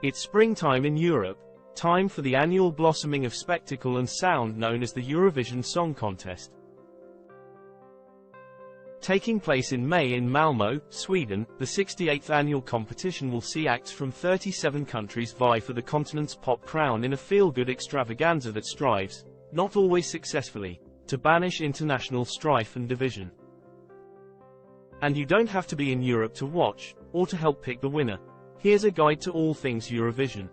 It's springtime in Europe, time for the annual blossoming of spectacle and sound known as the Eurovision Song Contest. Taking place in May in Malmö, Sweden, the 68th annual competition will see acts from 37 countries vie for the continent's pop crown in a feel-good extravaganza that strives, not always successfully, to banish international strife and division. And you don't have to be in Europe to watch, or to help pick the winner. Here's a guide to all things Eurovision.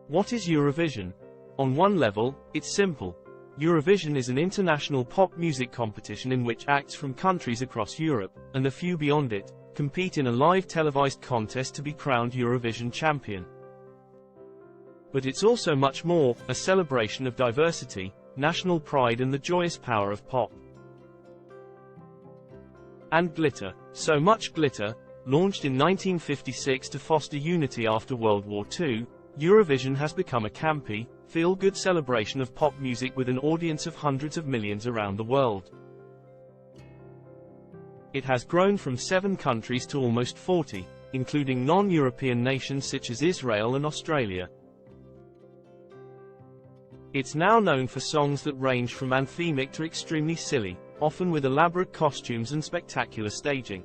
What is Eurovision? On one level, it's simple. Eurovision is an international pop music competition in which acts from countries across Europe, and a few beyond it, compete in a live televised contest to be crowned Eurovision champion. But it's also much more, a celebration of diversity, national pride and the joyous power of pop. And glitter. So much glitter. Launched in 1956 to foster unity after World War II, Eurovision has become a campy, feel-good celebration of pop music with an audience of hundreds of millions around the world. It has grown from 7 countries to almost 40, including non-European nations such as Israel and Australia. It's now known for songs that range from anthemic to extremely silly, often with elaborate costumes and spectacular staging.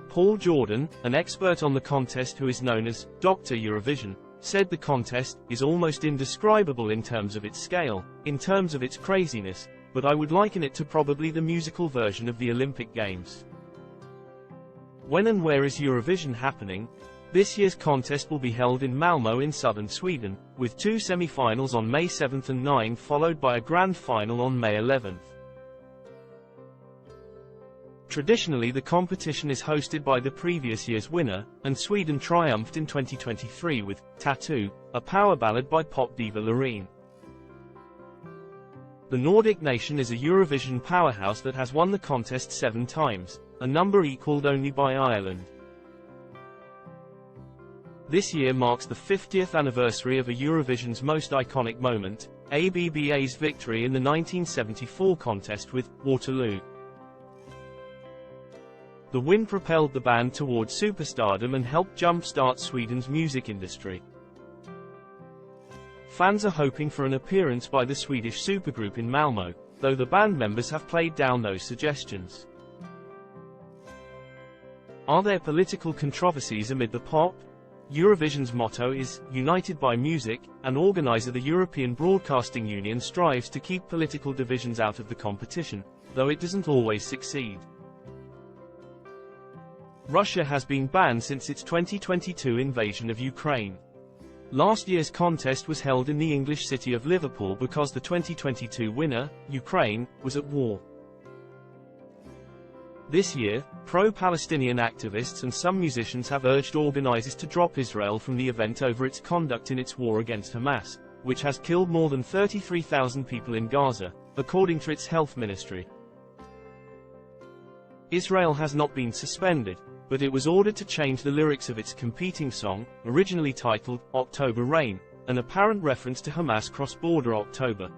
Paul Jordan, an expert on the contest who is known as Dr. Eurovision, said the contest is almost indescribable in terms of its scale, in terms of its craziness, but I would liken it to probably the musical version of the Olympic Games. When and where is Eurovision happening? This year's contest will be held in Malmö in southern Sweden, with 2 semi-finals on May 7 and 9 followed by a grand final on May 11. Traditionally the competition is hosted by the previous year's winner, and Sweden triumphed in 2023 with Tattoo, a power ballad by pop diva Loreen. The Nordic nation is a Eurovision powerhouse that has won the contest 7 times, a number equaled only by Ireland. This year marks the 50th anniversary of a Eurovision's most iconic moment, ABBA's victory in the 1974 contest with Waterloo. The win propelled the band towards superstardom and helped jump-start Sweden's music industry. Fans are hoping for an appearance by the Swedish supergroup in Malmö, though the band members have played down those suggestions. Are there political controversies amid the pop? Eurovision's motto is, United by Music, and organizer the European Broadcasting Union strives to keep political divisions out of the competition, though it doesn't always succeed. Russia has been banned since its 2022 invasion of Ukraine. Last year's contest was held in the English city of Liverpool because the 2022 winner, Ukraine, was at war. This year, pro-Palestinian activists and some musicians have urged organizers to drop Israel from the event over its conduct in its war against Hamas, which has killed more than 33,000 people in Gaza, according to its health ministry. Israel has not been suspended, but it was ordered to change the lyrics of its competing song, originally titled October Rain, an apparent reference to Hamas cross-border October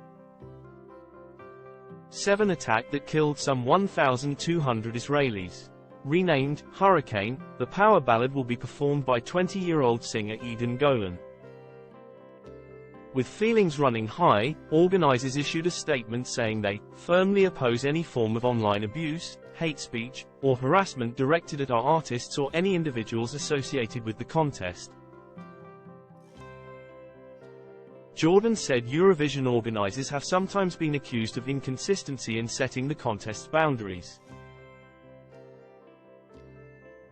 7 attack that killed some 1,200 Israelis. Renamed Hurricane, the power ballad will be performed by 20-year-old singer Eden Golan. With feelings running high, organizers issued a statement saying they firmly oppose any form of online abuse, hate speech, or harassment directed at our artists or any individuals associated with the contest. Jordan said Eurovision organizers have sometimes been accused of inconsistency in setting the contest's boundaries.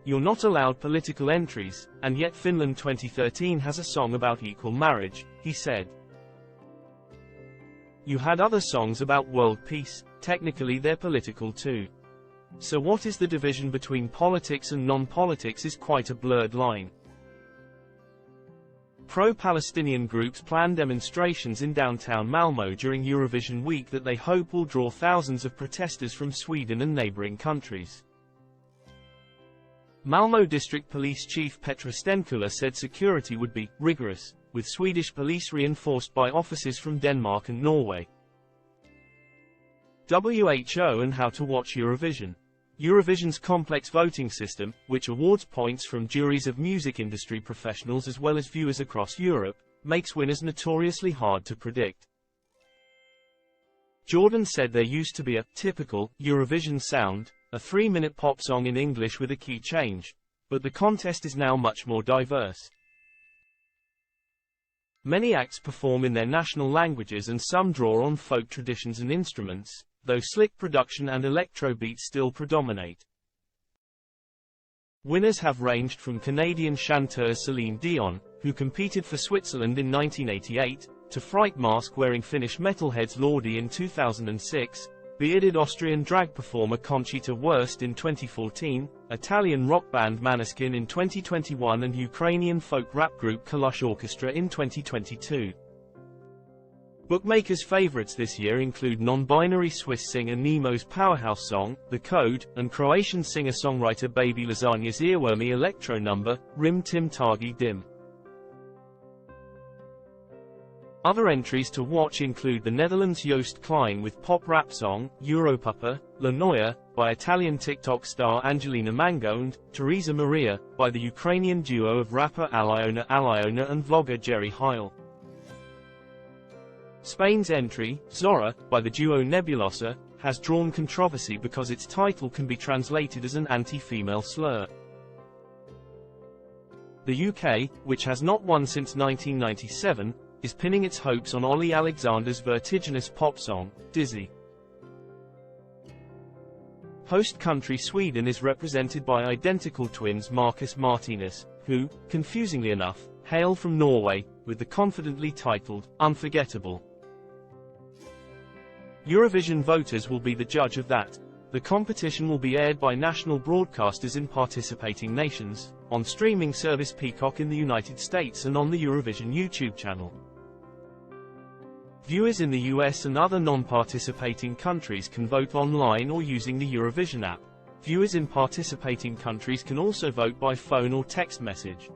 You're not allowed political entries, and yet Finland 2013 has a song about equal marriage, he said. You had other songs about world peace, technically they're political too. So what is the division between politics and non-politics is quite a blurred line. Pro-Palestinian groups plan demonstrations in downtown Malmö during Eurovision week that they hope will draw thousands of protesters from Sweden and neighboring countries. Malmö District Police Chief Petra Stenkula said security would be rigorous, with Swedish police reinforced by officers from Denmark and Norway. WHO and how to watch Eurovision. Eurovision's complex voting system, which awards points from juries of music industry professionals as well as viewers across Europe, makes winners notoriously hard to predict. Jordan said there used to be a typical Eurovision sound, a 3-minute pop song in English with a key change, but the contest is now much more diverse. Many acts perform in their national languages and some draw on folk traditions and instruments, though slick production and electro beats still predominate. Winners have ranged from Canadian chanteuse Celine Dion, who competed for Switzerland in 1988, to Fright Mask-wearing Finnish metalheads Lordi in 2006, bearded Austrian drag performer Conchita Wurst in 2014, Italian rock band Maneskin in 2021 and Ukrainian folk rap group Kalush Orchestra in 2022. Bookmakers' favorites this year include non-binary Swiss singer Nemo's powerhouse song, The Code, and Croatian singer-songwriter Baby Lasagna's earwormy electro number, Rim Tim Tagi Dim. Other entries to watch include the Netherlands' Joost Klein with pop-rap song, Europapa, La Noia, by Italian TikTok star Angelina Mango and Teresa Maria, by the Ukrainian duo of rapper Aliona and vlogger Jerry Heil. Spain's entry, Zora, by the duo Nebulosa, has drawn controversy because its title can be translated as an anti-female slur. The UK, which has not won since 1997, is pinning its hopes on Ollie Alexander's vertiginous pop song, Dizzy. Host country Sweden is represented by identical twins Marcus Martinus, who, confusingly enough, hail from Norway, with the confidently titled, Unforgettable. Eurovision voters will be the judge of that. The competition will be aired by national broadcasters in participating nations, on streaming service Peacock in the United States and on the Eurovision YouTube channel. Viewers in the US and other non-participating countries can vote online or using the Eurovision app. Viewers in participating countries can also vote by phone or text message.